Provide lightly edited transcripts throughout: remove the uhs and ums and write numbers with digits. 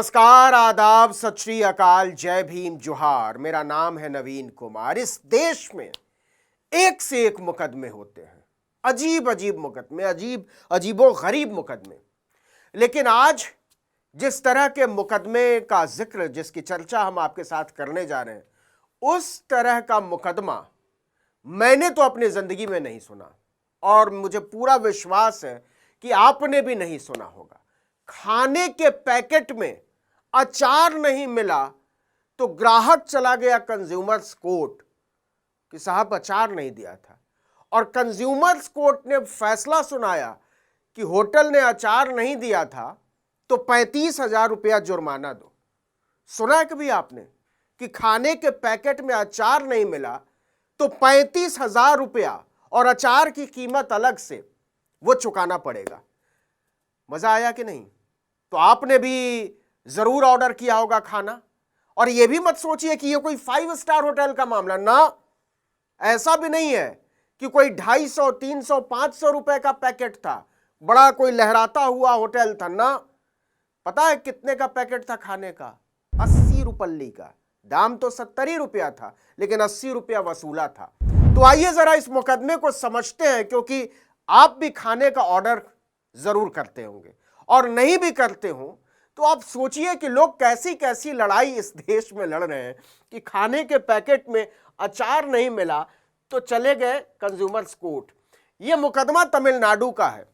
नमस्कार, आदाब, सत श्री अकाल, जय भीम, जोहार। मेरा नाम है नवीन कुमार। इस देश में एक से एक मुकदमे होते हैं, अजीब अजीब मुकदमे, अजीबो गरीब मुकदमे। लेकिन आज जिस तरह के मुकदमे का जिक्र, जिसकी चर्चा हम आपके साथ करने जा रहे हैं, उस तरह का मुकदमा मैंने तो अपनी जिंदगी में नहीं सुना और मुझे पूरा विश्वास है कि आपने भी नहीं सुना होगा। खाने के पैकेट में अचार नहीं मिला तो ग्राहक चला गया कंज्यूमर्स कोर्ट कि साहब अचार नहीं दिया था, और कंज्यूमर्स कोर्ट ने फैसला सुनाया कि होटल ने अचार नहीं दिया था तो 35,000 रुपया जुर्माना दो। सुना है कभी आपने कि खाने के पैकेट में अचार नहीं मिला तो 35,000 रुपया और अचार की कीमत अलग से वो चुकाना पड़ेगा? मजा आया कि नहीं? तो आपने भी जरूर ऑर्डर किया होगा खाना। और यह भी मत सोचिए कि यह कोई 5 स्टार होटल का मामला ना, ऐसा भी नहीं है कि कोई 250, 300, 500 रुपए का पैकेट था, बड़ा कोई लहराता हुआ होटल था ना। पता है कितने का पैकेट था खाने का? 80 रुपल्ली का। दाम तो 70 रुपया था, लेकिन 80 रुपया वसूला था। तो आइए जरा इस मुकदमे को समझते हैं, क्योंकि आप भी खाने का ऑर्डर जरूर करते होंगे, और नहीं भी करते हो तो आप सोचिए कि लोग कैसी कैसी लड़ाई इस देश में लड़ रहे हैं कि खाने के पैकेट में अचार नहीं मिला तो चले गए कंज्यूमर्स कोर्ट। यह मुकदमा तमिलनाडु का है।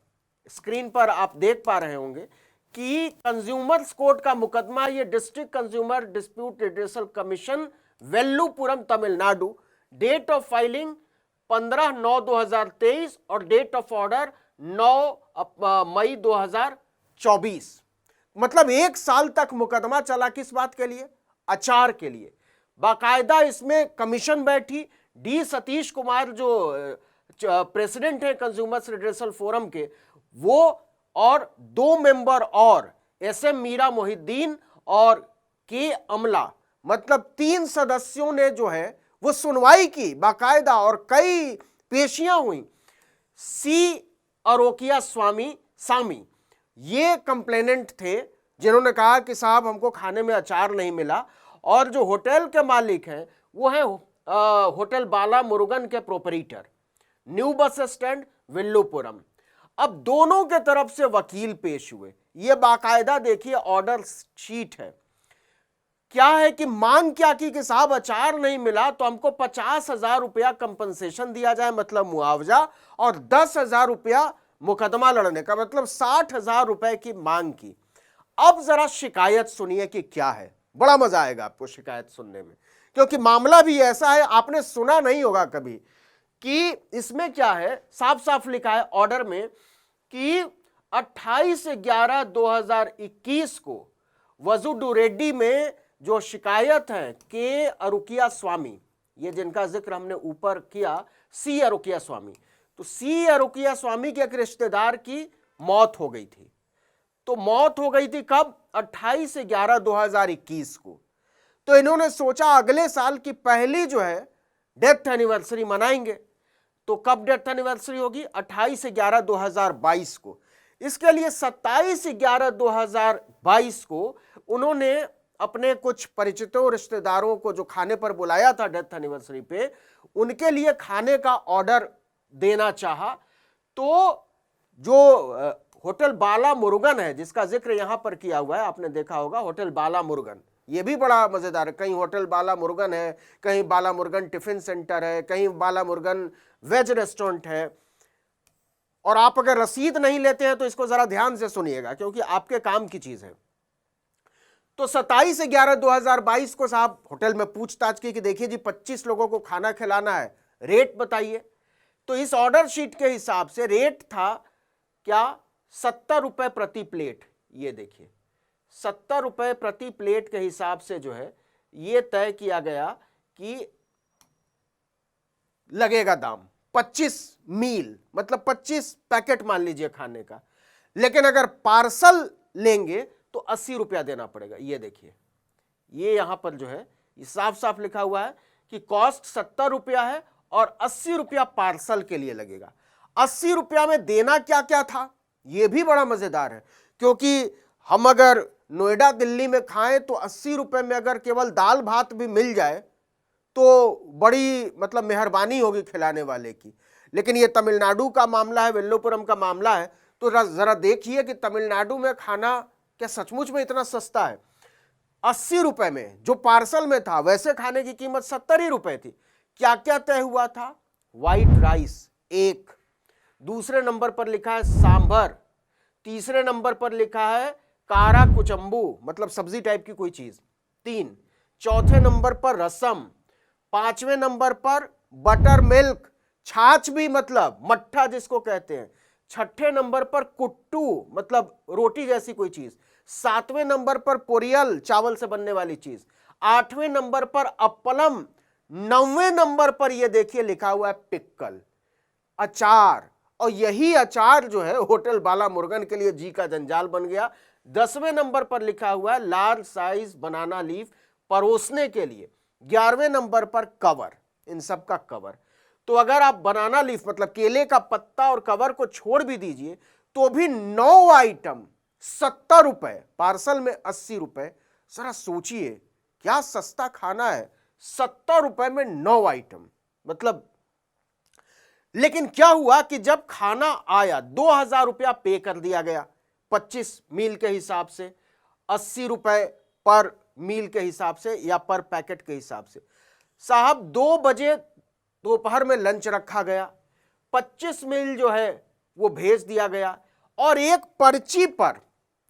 स्क्रीन पर आप देख पा रहे होंगे कि कंज्यूमर्स कोर्ट का मुकदमा, यह district consumer dispute redressal commission, वेल्लुपुरम, Tamil Nadu. Date of filing 15/9/2023 और डेट ऑफ ऑर्डर 9 मई 2024। मतलब 1 साल तक मुकदमा चला। किस बात के लिए? अचार के लिए। बाकायदा इसमें कमीशन बैठी। डी सतीश कुमार जो प्रेसिडेंट है कंज्यूमर्स रिड्रेसल फोरम के, वो और 2 मेंबर और SM मीरा मोहिद्दीन और के अमला, मतलब 3 सदस्यों ने जो है वो सुनवाई की बाकायदा, और कई पेशियां हुई। सी अरोकिया सामी ये कंप्लेनेंट थे, जिन्होंने कहा कि साहब हमको खाने में अचार नहीं मिला। और जो होटल के मालिक हैं वो है होटल बाला मुरुगन के proprietor, new bus stand, Villupuram. अब दोनों के तरफ से वकील पेश हुए। ये बाकायदा देखिए ऑर्डर शीट है। क्या है कि मांग क्या की कि साहब अचार नहीं मिला तो हमको 50,000 रुपया कंपनसेशन दिया जाए, मतलब मुआवजा, और 10,000 रुपया मुकदमा लड़ने का, मतलब 60,000 रुपए की मांग की। अब जरा शिकायत सुनिए कि क्या है। बड़ा मजा आएगा आपको शिकायत सुनने में, क्योंकि मामला भी ऐसा है आपने सुना नहीं होगा कभी। कि इसमें क्या है, साफ साफ लिखा है ऑर्डर में कि 28/11/2021 को वजुडू रेड्डी में जो शिकायत है के अरुकिया स्वामी, ये जिनका जिक्र हमने ऊपर किया, सी अरुकिया स्वामी, तो सी अरुकिया स्वामी के एक रिश्तेदार की मौत हो गई थी। तो मौत हो गई थी कब? 28/11/2021 को। तो इन्होंने सोचा अगले साल की पहली जो है डेथ एनिवर्सरी मनाएंगे। तो कब डेथ एनिवर्सरी होगी? 28/11/2022 को। इसके लिए 27/11/2022 को उन्होंने अपने कुछ परिचितों, रिश्तेदारों को जो खाने पर बुलाया था डेथ एनिवर्सरी पे, उनके लिए खाने का ऑर्डर देना चाहा। तो जो होटल बाला मुरुगन है, जिसका जिक्र यहां पर किया हुआ है, आपने देखा होगा होटल बाला मुरुगन, ये भी बड़ा मजेदार है। कहीं होटल बाला मुरुगन है, कहीं बाला मुरुगन टिफिन सेंटर है, कहीं बाला मुरुगन वेज रेस्टोरेंट है। और आप अगर रसीद नहीं लेते हैं तो इसको जरा ध्यान से सुनिएगा, क्योंकि आपके काम की चीज है। तो 27/11/2022 को साहब होटल में पूछताछ की कि देखिए जी 25 लोगों को खाना खिलाना है, रेट बताइए। तो इस ऑर्डर शीट के हिसाब से रेट था क्या? 70 रुपए प्रति प्लेट। ये देखिए 70 रुपए प्रति प्लेट के हिसाब से जो है ये तय किया गया कि लगेगा दाम 25 मील, मतलब 25 पैकेट मान लीजिए खाने का। लेकिन अगर पार्सल लेंगे तो 80 रुपया देना पड़ेगा। ये देखिए, ये यहां पर जो है ये साफ साफ लिखा हुआ है कि कॉस्ट 70 रुपया है और 80 रुपया पार्सल के लिए लगेगा। 80 रुपया में देना क्या क्या था, यह भी बड़ा मजेदार है, क्योंकि हम अगर नोएडा दिल्ली में खाएं तो 80 रुपए में अगर केवल दाल भात भी मिल जाए तो बड़ी मतलब मेहरबानी होगी खिलाने वाले की। लेकिन ये तमिलनाडु का मामला है, वेल्लोपुरम का मामला है, तो जरा देखिए कि तमिलनाडु में खाना क्या सचमुच में इतना सस्ता है। 80 रुपए में जो पार्सल में था, वैसे खाने की कीमत 70 ही रुपए थी। क्या क्या तय हुआ था? व्हाइट राइस एक, दूसरे नंबर पर लिखा है सांभर, तीसरे नंबर पर लिखा है कारा कुचम्बू मतलब सब्जी टाइप की कोई चीज, 3, चौथे नंबर पर रसम, 5वें नंबर पर बटर मिल्क, छाछ भी मतलब मट्ठा जिसको कहते हैं, 6ठे नंबर पर कुट्टू मतलब रोटी जैसी कोई चीज, 7वें नंबर पर पोरियल चावल से बनने वाली चीज, 8वें नंबर पर अप्पलम, 9वें नंबर पर यह देखिए लिखा हुआ है पिक्कल, अचार। और यही अचार जो है होटल बाला मुर्गन के लिए जी का जंजाल बन गया। 10वें नंबर पर लिखा हुआ है लार्ज साइज बनाना लीफ परोसने के लिए, 11वें नंबर पर कवर, इन सब का कवर। तो अगर आप बनाना लीफ मतलब केले का पत्ता और कवर को छोड़ भी दीजिए तो भी 9 आइटम 70 रुपए, पार्सल में 80 रुपए। जरा सोचिए क्या सस्ता खाना है, 70 रुपए में 9 आइटम मतलब। लेकिन क्या हुआ कि जब खाना आया 2000 रुपया पे कर दिया गया 25 मील के हिसाब से, 80 रुपए पर मील के हिसाब से या पर पैकेट के हिसाब से। साहब 2 बजे दोपहर में लंच रखा गया, 25 मील जो है वो भेज दिया गया और एक पर्ची पर,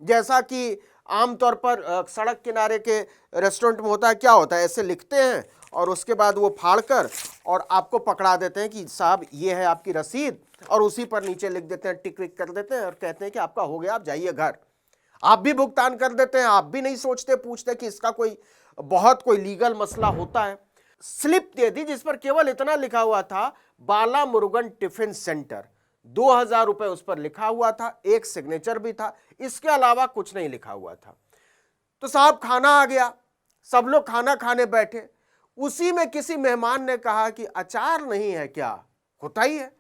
जैसा कि आमतौर पर सड़क किनारे के रेस्टोरेंट में होता है, क्या होता है ऐसे लिखते हैं और उसके बाद वो फाड़कर और आपको पकड़ा देते हैं कि साहब ये है आपकी रसीद, और उसी पर नीचे लिख देते हैं, टिक विक कर देते हैं और कहते हैं कि आपका हो गया, आप जाइए घर। आप भी भुगतान कर देते हैं, आप भी नहीं सोचते पूछते कि इसका कोई लीगल मसला होता है। स्लिप दे दी जिस पर केवल इतना लिखा हुआ था बाला मुरुगन टिफिन सेंटर, 2000 रुपए उस पर लिखा हुआ था, एक सिग्नेचर भी था, इसके अलावा कुछ नहीं लिखा हुआ था। तो साहब खाना आ गया, सब लोग खाना खाने बैठे, उसी में किसी मेहमान ने कहा कि अचार नहीं है क्या? होता ही है,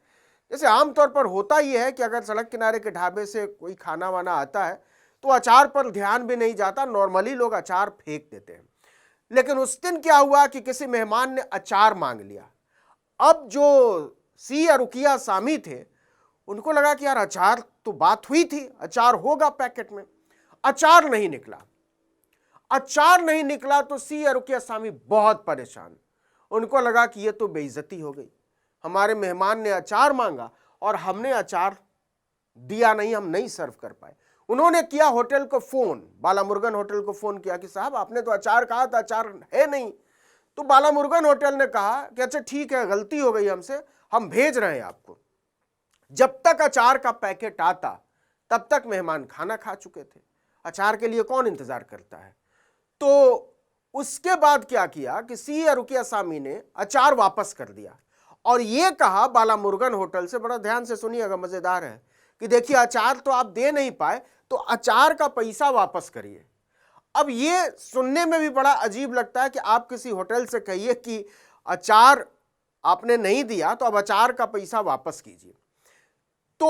जैसे आमतौर पर होता ही है कि अगर सड़क किनारे के ढाबे से कोई खाना वाना आता है तो अचार पर ध्यान भी नहीं जाता, नॉर्मली लोग अचार फेंक देते हैं। लेकिन उस दिन क्या हुआ कि किसी मेहमान ने अचार मांग लिया। अब जो सी या रुकिया सामी थे उनको लगा कि यार अचार तो बात हुई थी, अचार होगा पैकेट में, अचार नहीं निकला। अचार नहीं निकला तो सी या रुकिया सामी बहुत परेशान, उनको लगा कि ये तो बेइज्जती हो गई, हमारे मेहमान ने अचार मांगा और हमने अचार दिया नहीं, हम नहीं सर्व कर पाए। उन्होंने किया होटल को फोन, बाला मुर्गन होटल को फोन किया कि साहब आपने तो अचार कहा था, अचार है नहीं। तो बाला मुर्गन होटल ने कहा कि अच्छा ठीक है, गलती हो गई हमसे, हम भेज रहे हैं आपको। जब तक अचार का पैकेट आता तब तक मेहमान खाना खा चुके थे, अचार के लिए कौन इंतजार करता है। तो उसके बाद क्या किया कि सी या रुकिया सामी ने अचार वापस कर दिया और यह कहा बाला मुर्गन होटल से, बड़ा ध्यान से सुनिएगा, मजेदार है, कि देखिए अचार तो आप दे नहीं पाए तो अचार का पैसा वापस करिए। अब ये सुनने में भी बड़ा अजीब लगता है कि आप किसी होटल से कहिए कि अचार आपने नहीं दिया तो अब अचार का पैसा वापस कीजिए। तो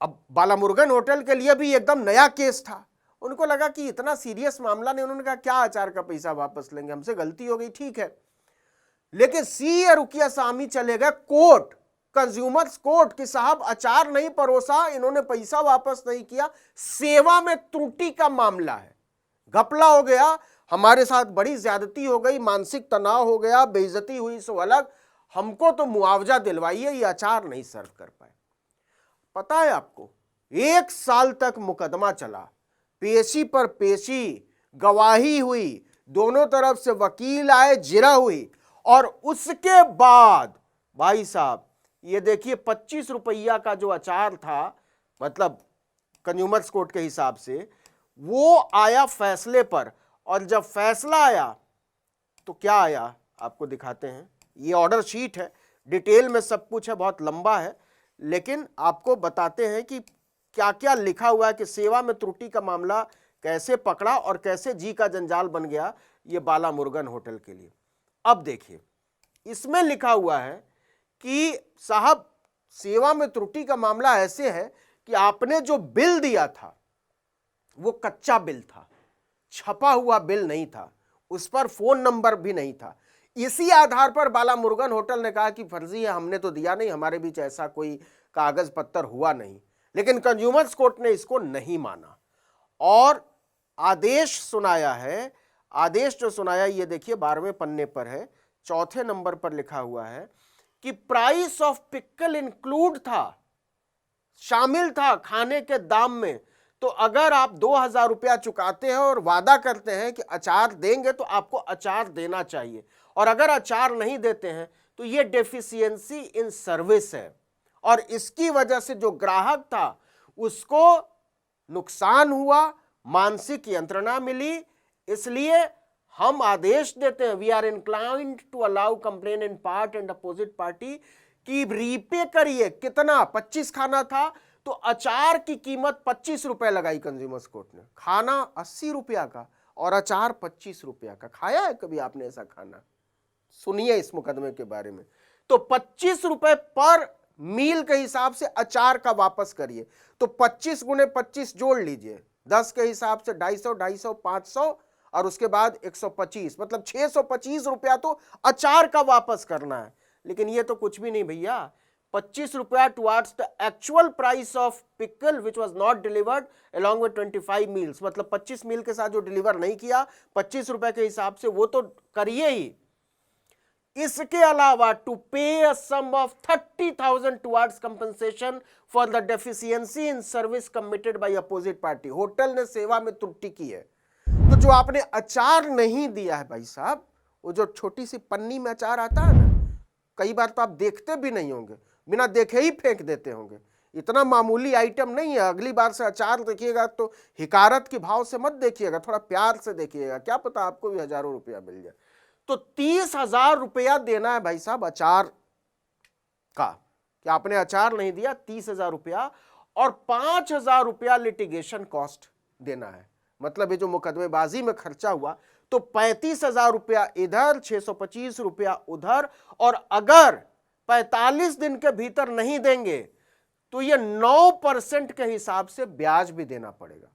अब बाला मुर्गन होटल के लिए भी एकदम नया केस था, उनको लगा कि इतना सीरियस मामला नहीं, उन्होंने कहा क्या अचार का पैसा वापस लेंगे, हमसे गलती हो गई, ठीक है। लेकिन सी या रुकिया सामी चले गए कोर्ट, कंज्यूमर्स कोर्ट, कि साहब अचार नहीं परोसा, इन्होंने पैसा वापस नहीं किया, सेवा में त्रुटि का मामला है, घपला हो गया, हमारे साथ बड़ी ज्यादती हो गई, मानसिक तनाव हो गया, बेइज्जती हुई सो अलग, हमको तो मुआवजा दिलवाइए, ये अचार नहीं सर्व कर पाए। पता है आपको 1 साल तक मुकदमा चला, पेशी पर पेशी, गवाही हुई, दोनों तरफ से वकील आए, जिरह हुई, और उसके बाद भाई साहब ये देखिए 25 रुपया का जो अचार था, मतलब कंज्यूमर्स कोर्ट के हिसाब से, वो आया फैसले पर। और जब फैसला आया तो क्या आया आपको दिखाते हैं, ये ऑर्डर शीट है, डिटेल में सब कुछ है, बहुत लंबा है, लेकिन आपको बताते हैं कि क्या क्या लिखा हुआ है कि सेवा में त्रुटि का मामला कैसे पकड़ा और कैसे जी का जंजाल बन गया ये बाला मुर्गन होटल के लिए। अब देखिए इसमें लिखा हुआ है कि साहब सेवा में त्रुटि का मामला ऐसे है कि आपने जो बिल दिया था वो कच्चा बिल था, छपा हुआ बिल नहीं था, उस पर फोन नंबर भी नहीं था। इसी आधार पर बालामुरुगन होटल ने कहा कि फर्जी है, हमने तो दिया नहीं, हमारे बीच ऐसा कोई कागज पत्तर हुआ नहीं। लेकिन कंज्यूमर्स कोर्ट ने इसको नहीं माना और आदेश सुनाया है। आदेश जो सुनाया ये देखिए 12वें पन्ने पर है, चौथे नंबर पर लिखा हुआ है कि प्राइस ऑफ पिकल इंक्लूड था, शामिल था खाने के दाम में। तो अगर आप 2000 रुपया चुकाते हैं और वादा करते हैं कि अचार देंगे तो आपको अचार देना चाहिए, और अगर अचार नहीं देते हैं तो ये डेफिशिएंसी इन सर्विस है और इसकी वजह से जो ग्राहक था उसको नुकसान हुआ, मानसिक यंत्रणा मिली। इसलिए हम आदेश देते हैं, we are inclined to allow complain in part and opposite party कि रीपे करिए। कितना? 25 खाना था तो अचार की कीमत 25 रुपए लगाई कंज्यूमर्स कोर्ट ने, खाना 80 रुपया का और अचार 25 रुपया का। खाया है कभी आपने ऐसा खाना? सुनिए इस मुकदमे के बारे में। तो 25 रुपए पर मील के हिसाब से अचार का वापस करिए, तो 25 गुने 25 जोड़ लीजिए, 10 के हिसाब से 250, 250, 500 और उसके बाद 125, मतलब 625 रुपया तो अचार का वापस करना है। लेकिन ये तो कुछ भी नहीं भैया, 25 रुपया towards the actual price of pickle which was not delivered along with 25 meals, मतलब 25 मील के साथ जो डिलीवर नहीं किया 25 रुपए के हिसाब से वो तो करिए ही। इसके अलावा to pay a sum of 30,000 towards compensation for the deficiency in service committed by opposite party. Hotel ने सेवा में त्रुटि की है। तो जो आपने अचार नहीं दिया है भाई साहब, वो जो छोटी सी पन्नी में अचार आता है ना, कई बार तो आप देखते भी नहीं होंगे, बिना देखे ही फेंक देते होंगे। इतना मामूली आइटम नहीं है। अगली बार से अचार देखिएगा तो हिकारत के भाव से मत देखिएगा, थोड़ा प्यार से देखिएगा, क्या पता आपको भी हजारों रुपया मिल जाए। तो 30,000 रुपया देना है भाई साहब अचार का, कि आपने अचार नहीं दिया 30,000 रुपया, और 5,000 रुपया लिटिगेशन कॉस्ट देना है। मतलब ये जो मुकदमेबाजी में खर्चा हुआ तो 35,000 रुपया इधर, 625 रुपया उधर, और अगर 45 दिन के भीतर नहीं देंगे तो ये 9% के हिसाब से ब्याज भी देना पड़ेगा।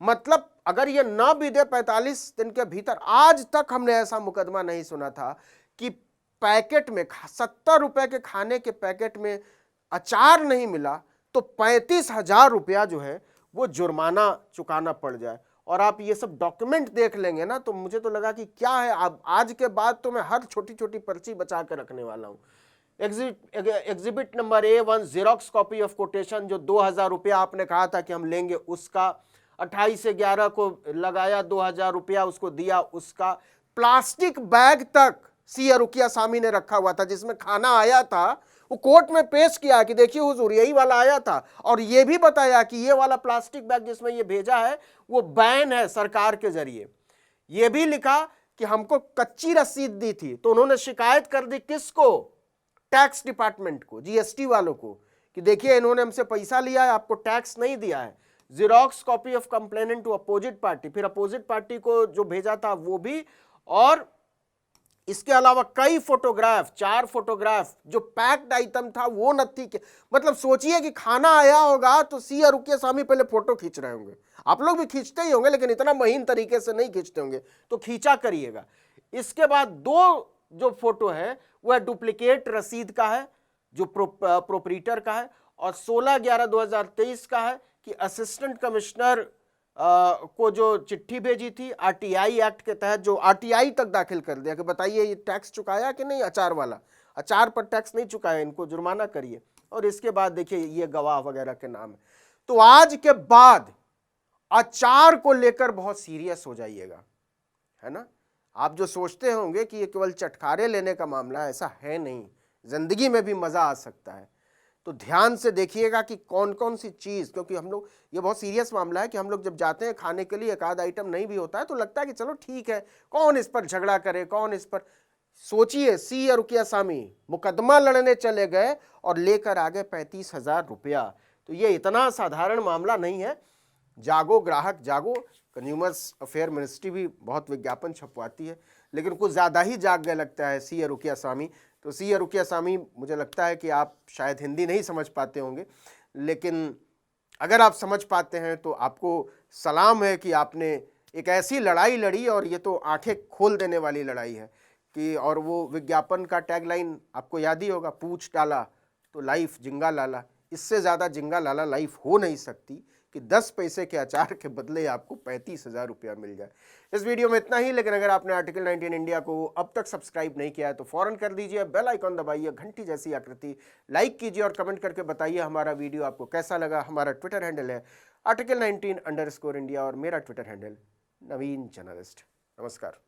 मतलब अगर ये ना भी दे 45 दिन के भीतर, आज तक हमने ऐसा मुकदमा नहीं सुना था कि पैकेट में 70 रुपए के खाने के पैकेट में अचार नहीं मिला तो 35,000 रुपया जो है वो जुर्माना चुकाना पड़ जाए। और आप ये सब डॉक्यूमेंट देख लेंगे ना तो मुझे तो लगा कि क्या है, अब आज के बाद तो मैं हर छोटी छोटी पर्ची बचा के रखने वाला हूँ। Exhibit number A1 xerox copy of quotation, जो 2,000 रुपया आपने कहा था कि हम लेंगे, उसका 28/11 को लगाया 2,000 रुपया, उसको दिया, उसका प्लास्टिक बैग तक सी अरुकिया सामी ने रखा हुआ था जिसमें खाना आया था, वो कोर्ट में पेश किया कि देखिए हुजूर यही वाला आया था, और ये भी बताया कि ये वाला प्लास्टिक बैग जिसमें ये भेजा है वो बैन है सरकार के जरिए। ये भी लिखा कि हमको कच्ची रसीद दी थी, तो उन्होंने शिकायत कर दी किसको? टैक्स डिपार्टमेंट को, जीएसटी वालों को, कि देखिए इन्होंने हमसे पैसा लिया है, आपको टैक्स नहीं दिया है। Xerox copy of complainant to opposite party, फिर अपोजिट पार्टी को जो भेजा था वो भी, और इसके अलावा कई फोटोग्राफ, 4 फोटोग्राफ, जो पैक्ड आइटम था वो नथी के। मतलब सोचिए कि खाना आया होगा तो सी अरुकिया सामी पहले फोटो खींच रहे होंगे, आप लोग भी खींचते ही होंगे लेकिन इतना महीन तरीके से नहीं खींचते होंगे, तो खींचा करिएगा। इसके बाद 2 जो फोटो है वह डुप्लीकेट रसीद का है जो प्रोपरीटर का है, और 16/11/2023 का है कि असिस्टेंट कमिश्नर को जो चिट्ठी भेजी थी आरटीआई एक्ट के तहत, जो आरटीआई तक दाखिल कर दिया कि बताइए ये टैक्स चुकाया कि नहीं, अचार वाला, अचार पर टैक्स नहीं चुकाया, इनको जुर्माना करिए। और इसके बाद देखिए ये गवाह वगैरह के नाम है। तो आज के बाद अचार को लेकर बहुत सीरियस हो जाइएगा, है ना। आप जो सोचते होंगे कि ये केवल चटखारे लेने का मामला है, ऐसा है नहीं, जिंदगी में भी मजा आ सकता है। तो ध्यान से देखिएगा कि कौन कौन सी चीज़, क्योंकि हम लोग, ये बहुत सीरियस मामला है कि हम लोग जब जाते हैं खाने के लिए, एक आध आइटम नहीं भी होता है तो लगता है कि चलो ठीक है, कौन इस पर झगड़ा करे, कौन इस पर। सोचिए सी अरुकिया सामी मुकदमा लड़ने चले गए और लेकर आ गए 35,000 रुपया। तो ये इतना साधारण मामला नहीं है। जागो ग्राहक जागो। कंज्यूमर्स अफेयर मिनिस्ट्री भी बहुत विज्ञापन छपवाती है, लेकिन कुछ ज़्यादा ही जाग गए लगता है सी अरुकिया सामी। तो सी अरुकिया सामी, मुझे लगता है कि आप शायद हिंदी नहीं समझ पाते होंगे, लेकिन अगर आप समझ पाते हैं तो आपको सलाम है कि आपने एक ऐसी लड़ाई लड़ी, और ये तो आंखें खोल देने वाली लड़ाई है कि, और वो विज्ञापन का टैगलाइन आपको याद ही होगा, पूछ डाला तो लाइफ जिंगा लाला। इससे ज़्यादा जिंगा लाला लाइफ हो नहीं सकती कि 10 पैसे के अचार के बदले आपको 35,000 रुपया मिल जाए। इस वीडियो में इतना ही, लेकिन अगर आपने आर्टिकल 19 इंडिया को अब तक सब्सक्राइब नहीं किया है तो फौरन कर दीजिए, बेल आइकॉन दबाइए, घंटी जैसी आकृति, लाइक कीजिए और कमेंट करके बताइए हमारा वीडियो आपको कैसा लगा। हमारा ट्विटर हैंडल है article19_India और मेरा ट्विटर हैंडल नवीन जर्नलिस्ट। नमस्कार।